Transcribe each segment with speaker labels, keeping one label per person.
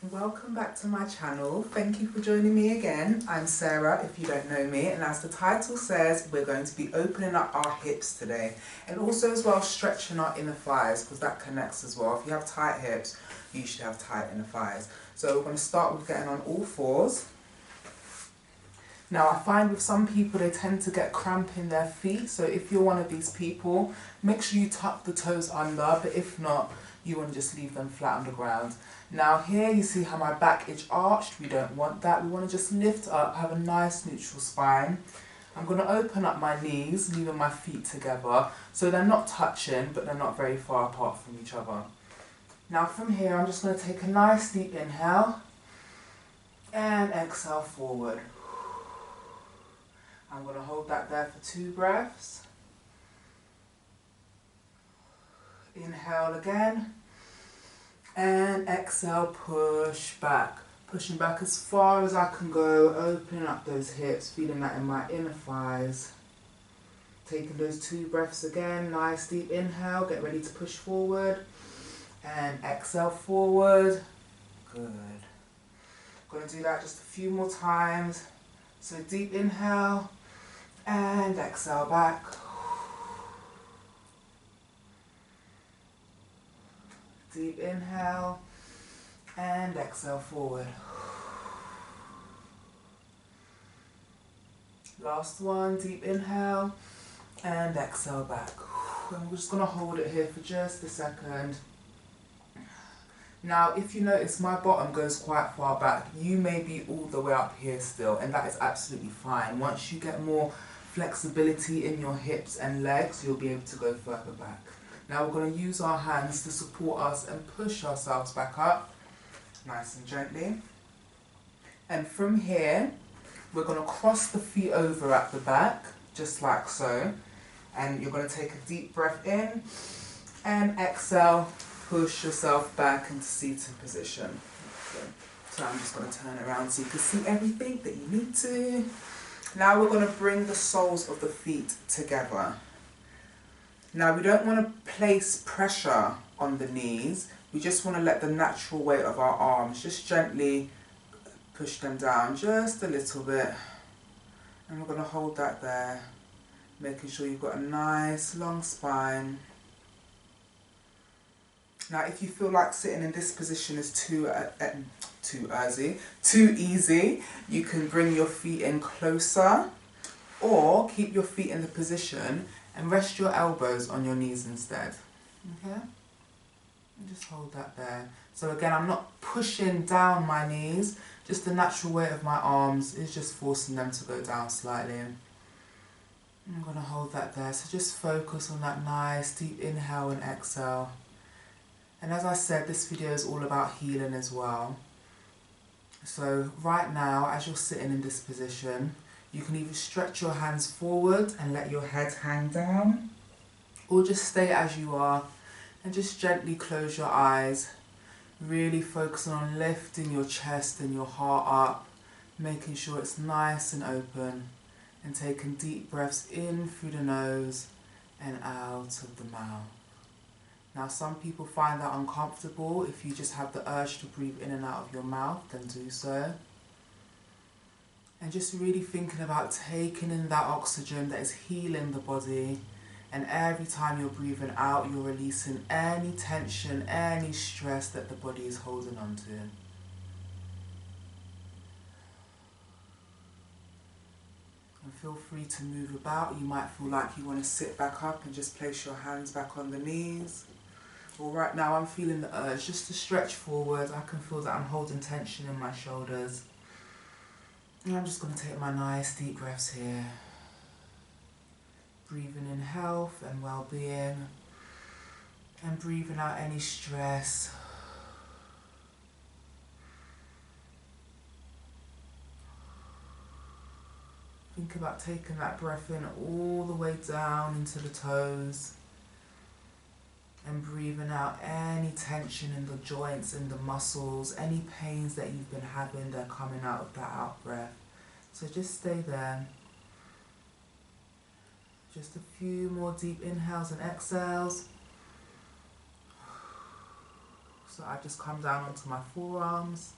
Speaker 1: Welcome back to my channel. Thank you for joining me again. I'm Sarah, if you don't know me, and as the title says, we're going to be opening up our hips today, and also as well stretching our inner thighs, because that connects as well. If you have tight hips, you should have tight inner thighs. So we're going to start with getting on all fours. Now I find with some people they tend to get cramp in their feet, so if you're one of these people, make sure you tuck the toes under, but if not, you want to just leave them flat on the ground. Now here you see how my back is arched. We don't want that. We want to just lift up, have a nice neutral spine. I'm going to open up my knees, leaving my feet together, so they're not touching, but they're not very far apart from each other. Now from here I'm just going to take a nice deep inhale and exhale forward. I'm going to hold that there for 2 breaths. Inhale again. And exhale, push back. Pushing back as far as I can go, opening up those hips, feeling that in my inner thighs. Taking those 2 breaths again, nice deep inhale, get ready to push forward. And exhale forward. Good. Going to do that just a few more times. So deep inhale and exhale back. Deep inhale and exhale forward. Last one, deep inhale and exhale back. And we're just going to hold it here for just a second. Now if you notice my bottom goes quite far back, you may be all the way up here still, and that is absolutely fine. Once you get more flexibility in your hips and legs, you'll be able to go further back. Now we're going to use our hands to support us and push ourselves back up, nice and gently. And from here, we're going to cross the feet over at the back, just like so. And you're going to take a deep breath in and exhale, push yourself back into seated position. So I'm just going to turn around so you can see everything that you need to. Now we're going to bring the soles of the feet together. Now we don't want to place pressure on the knees, we just want to let the natural weight of our arms just gently push them down just a little bit. And we're going to hold that there, making sure you've got a nice long spine. Now if you feel like sitting in this position is too easy, you can bring your feet in closer, or keep your feet in the position and rest your elbows on your knees instead. Okay? And just hold that there. So again, I'm not pushing down my knees, just the natural weight of my arms is just forcing them to go down slightly. I'm going to hold that there. So just focus on that nice deep inhale and exhale. And as I said, this video is all about healing as well. So right now, as you're sitting in this position, you can either stretch your hands forward and let your head hang down, or just stay as you are and just gently close your eyes, really focusing on lifting your chest and your heart up, making sure it's nice and open, and taking deep breaths in through the nose and out of the mouth. Now some people find that uncomfortable. If you just have the urge to breathe in and out of your mouth, then do so. And just really thinking about taking in that oxygen that is healing the body, and every time you're breathing out, you're releasing any tension, any stress that the body is holding on to. And feel free to move about. You might feel like you want to sit back up and just place your hands back on the knees. Well, right now I'm feeling the urge just to stretch forward. I can feel that I'm holding tension in my shoulders. And I'm just going to take my nice deep breaths here. Breathing in health and well-being. And breathing out any stress. Think about taking that breath in all the way down into the toes. And breathing out any tension in the joints and the muscles, any pains that you've been having, they're coming out of that out breath. So just stay there. Just a few more deep inhales and exhales. So I just come down onto my forearms.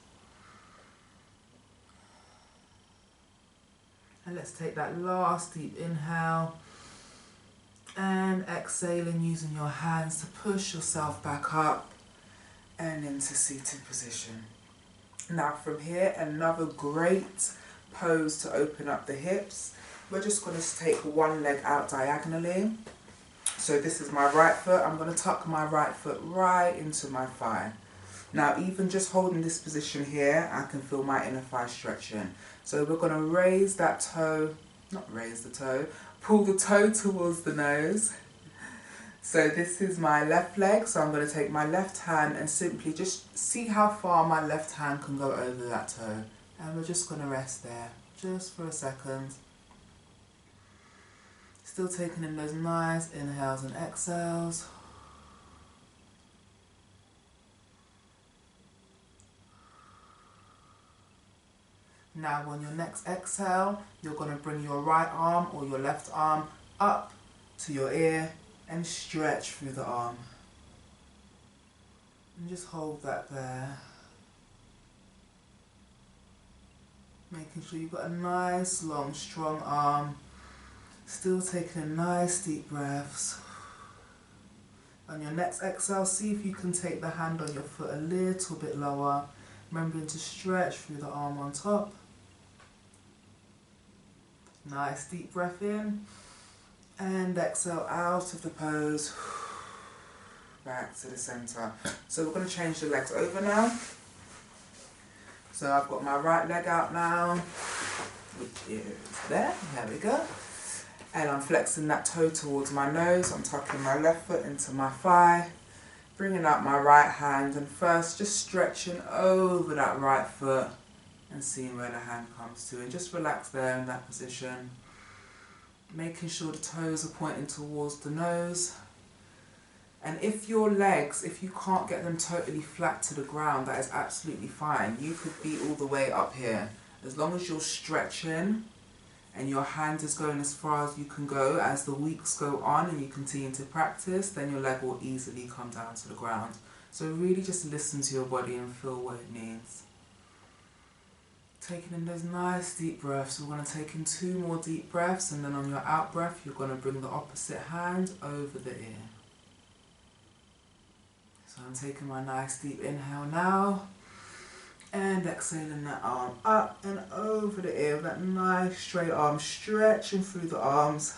Speaker 1: And let's take that last deep inhale. And exhaling, using your hands to push yourself back up and into seated position. Now from here, another great pose to open up the hips. We're just going to take one leg out diagonally. So this is my right foot. I'm going to tuck my right foot right into my thigh. Now even just holding this position here, I can feel my inner thigh stretching. So we're going to raise that toe, not raise the toe, pull the toe towards the nose. So this is my left leg, so I'm going to take my left hand and simply just see how far my left hand can go over that toe. And we're just going to rest there, just for a second. Still taking in those nice inhales and exhales. Now on your next exhale, you're going to bring your right arm or your left arm up to your ear and stretch through the arm. And just hold that there. Making sure you've got a nice, long, strong arm. Still taking in nice, deep breaths. On your next exhale, see if you can take the hand on your foot a little bit lower. Remembering to stretch through the arm on top. Nice, deep breath in. And exhale out of the pose. Back to the center. So we're going to change the legs over now. So I've got my right leg out now, which is there we go. And I'm flexing that toe towards my nose. I'm tucking my left foot into my thigh, bringing out my right hand, and first just stretching over that right foot and seeing where the hand comes to. And just relax there in that position. Making sure the toes are pointing towards the nose. And if your legs, if you can't get them totally flat to the ground, that is absolutely fine. You could be all the way up here. As long as you're stretching and your hand is going as far as you can go, as the weeks go on and you continue to practice, then your leg will easily come down to the ground. So really just listen to your body and feel what it needs. Taking in those nice deep breaths. We're going to take in 2 more deep breaths, and then on your out breath, you're going to bring the opposite hand over the ear. So I'm taking my nice deep inhale now, and exhaling that arm up and over the ear with that nice straight arm, stretching through the arms.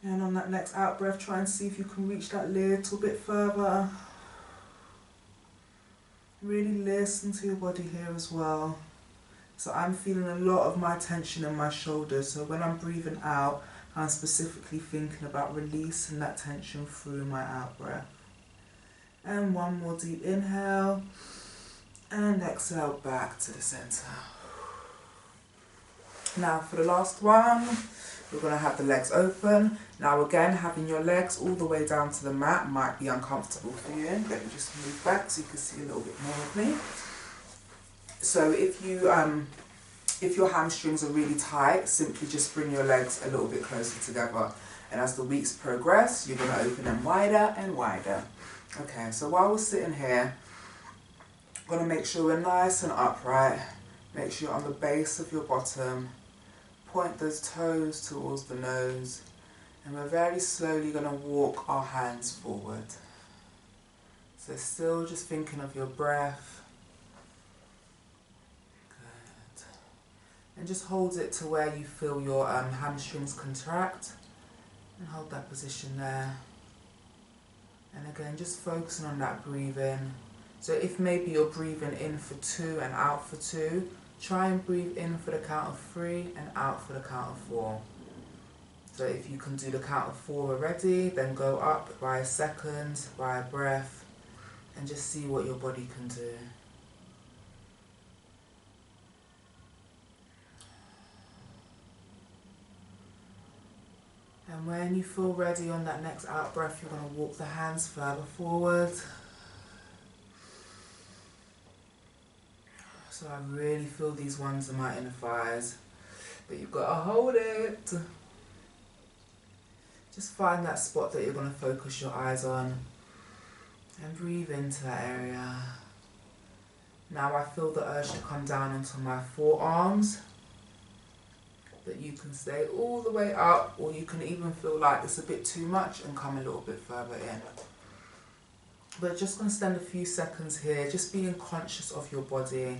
Speaker 1: And on that next out breath, try and see if you can reach that little bit further. Really listen to your body here as well. So I'm feeling a lot of my tension in my shoulders. So when I'm breathing out, I'm specifically thinking about releasing that tension through my out breath. And 1 more deep inhale. And exhale back to the center. Now for the last one, we're going to have the legs open. Now again, having your legs all the way down to the mat might be uncomfortable for you. Let me just move back so you can see a little bit more of me. So if your hamstrings are really tight, simply just bring your legs a little bit closer together. And as the weeks progress, you're going to open them wider and wider. Okay, so while we're sitting here, I'm going to make sure we're nice and upright. Make sure you're on the base of your bottom. Point those toes towards the nose. And we're very slowly going to walk our hands forward. So still just thinking of your breath. Good. And just hold it to where you feel your hamstrings contract. And hold that position there. And again, just focusing on that breathing. So if maybe you're breathing in for 2 and out for 2, try and breathe in for the count of 3 and out for the count of 4. So if you can do the count of 4 already, then go up by a second, by a breath, and just see what your body can do. And when you feel ready on that next out breath, you're going to walk the hands further forward. So I really feel these ones in my inner thighs. But you've got to hold it. Just find that spot that you're going to focus your eyes on and breathe into that area. Now I feel the urge to come down onto my forearms, but you can stay all the way up, or you can even feel like it's a bit too much and come a little bit further in. But just going to spend a few seconds here just being conscious of your body,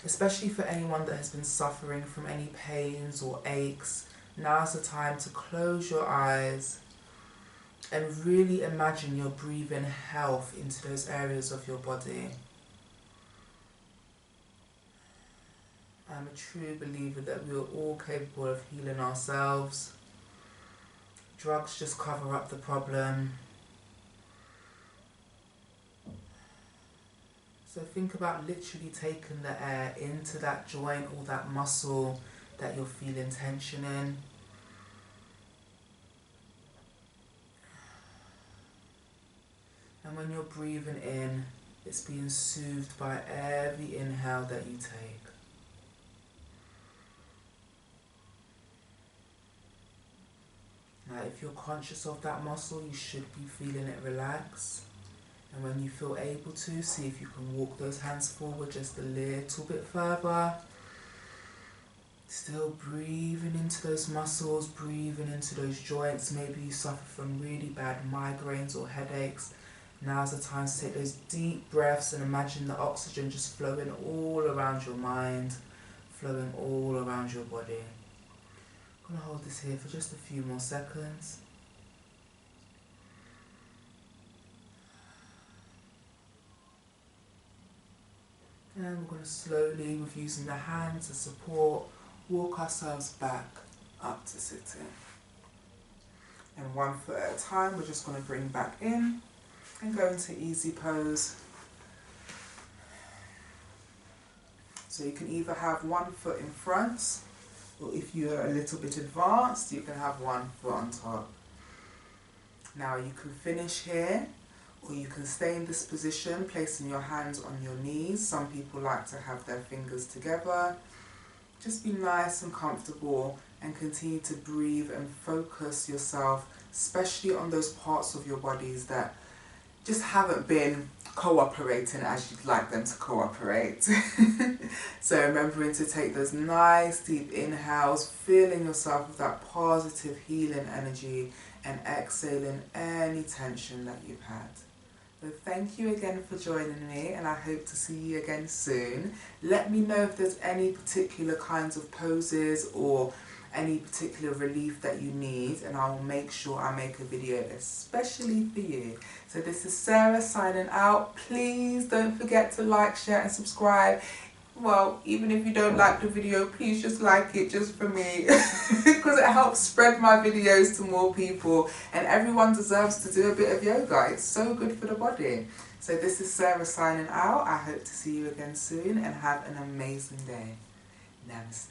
Speaker 1: especially for anyone that has been suffering from any pains or aches. Now's the time to close your eyes and really imagine you're breathing health into those areas of your body. I'm a true believer that we are all capable of healing ourselves. Drugs just cover up the problem. So think about literally taking the air into that joint or that muscle that you're feeling tension in. And when you're breathing in, it's being soothed by every inhale that you take. Now, if you're conscious of that muscle, you should be feeling it relax. And when you feel able to, see if you can walk those hands forward just a little bit further. Still breathing into those muscles, breathing into those joints. Maybe you suffer from really bad migraines or headaches. Now's the time to take those deep breaths and imagine the oxygen just flowing all around your mind, flowing all around your body. I'm going to hold this here for just a few more seconds. And we're going to slowly, with using the hands as support, walk ourselves back up to sitting. And 1 foot at a time, we're just going to bring back in and go into easy pose. So you can either have 1 foot in front, or if you're a little bit advanced, you can have 1 foot on top. Now you can finish here, or you can stay in this position, placing your hands on your knees. Some people like to have their fingers together. Just be nice and comfortable and continue to breathe and focus yourself, especially on those parts of your bodies that just haven't been cooperating as you'd like them to cooperate. So remembering to take those nice deep inhales, feeling yourself with that positive healing energy, and exhaling any tension that you've had. So thank you again for joining me, and I hope to see you again soon. Let me know if there's any particular kinds of poses or any particular relief that you need, and I will make sure I make a video especially for you. So this is Sarah signing out. Please don't forget to like, share and subscribe. Well, even if you don't like the video, please just like it just for me, because it helps spread my videos to more people, and everyone deserves to do a bit of yoga. It's so good for the body. So this is Sarah signing out. I hope to see you again soon, and have an amazing day. Namaste.